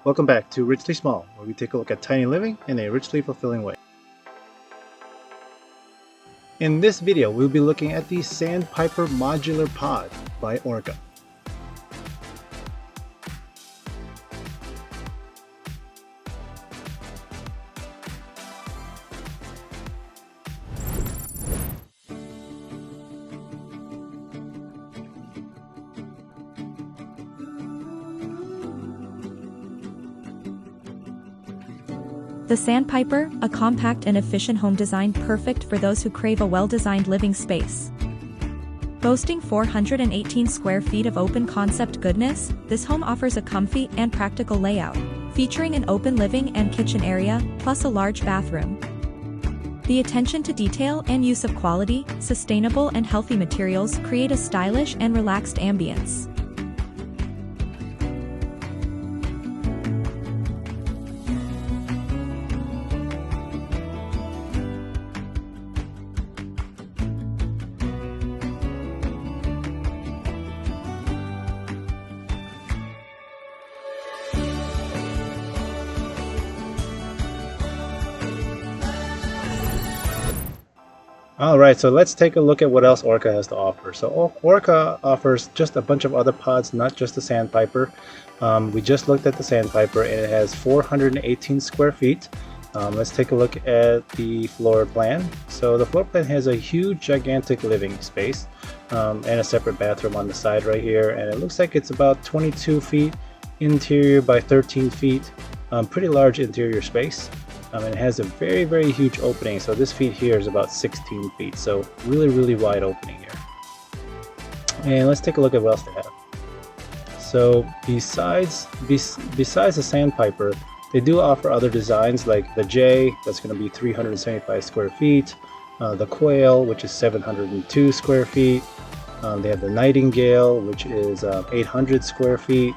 Welcome back to Richly Small, where we take a look at tiny living in a richly fulfilling way. In this video, we'll be looking at the Sandpiper Modular Pod by Orca. The Sandpiper, a compact and efficient home design perfect for those who crave a well-designed living space. Boasting 418 square feet of open-concept goodness, this home offers a comfy and practical layout, featuring an open living and kitchen area, plus a large bathroom. The attention to detail and use of quality, sustainable and healthy materials create a stylish and relaxed ambience. Alright, so let's take a look at what else Orca has to offer. So Orca offers just a bunch of other pods, not just the Sandpiper. We just looked at the Sandpiper and it has 418 square feet. Let's take a look at the floor plan. So the floor plan has a huge, gigantic living space and a separate bathroom on the side right here. And it looks like it's about 22 feet interior by 13 feet. Pretty large interior space. And it has a very, very huge opening. So this feet here is about 16 feet. So really wide opening here. And let's take a look at what else they have. So besides the Sandpiper, they do offer other designs like the J, that's going to be 375 square feet. The Quail, which is 702 square feet. They have the Nightingale, which is 800 square feet.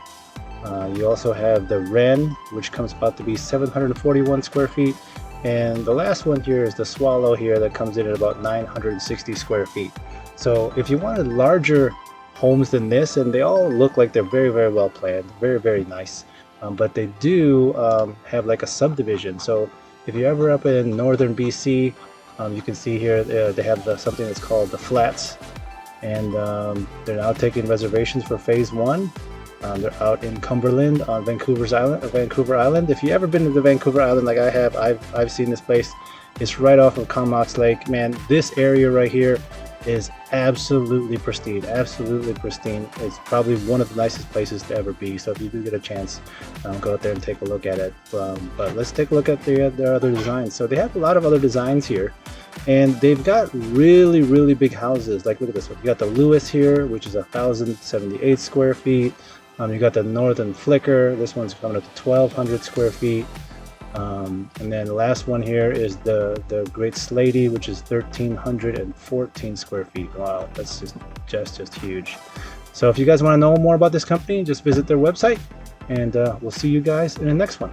You also have the Wren, which comes about to be 741 square feet. And the last one here is the Swallow here that comes in at about 960 square feet. So if you wanted larger homes than this, and they all look like they're very well planned, very nice. But they do have like a subdivision. So if you're ever up in northern BC, you can see here they have something that's called the Flats. And they're now taking reservations for phase 1. They're out in Cumberland on Vancouver Island. If you've ever been to Vancouver Island like I have, I've seen this place. It's right off of Comox Lake. Man, this area right here is absolutely pristine. It's probably one of the nicest places to ever be. So if you do get a chance, go out there and take a look at it. But let's take a look at their other designs. So they have a lot of other designs here. And they've got really big houses. Like, look at this one. You got the Lewis here, which is 1,078 square feet. You got the Northern Flicker. This one's coming up to 1,200 square feet. And then the last one here is the Great Slady, which is 1,314 square feet. Wow, that's just huge. So if you guys want to know more about this company, just visit their website, and we'll see you guys in the next one.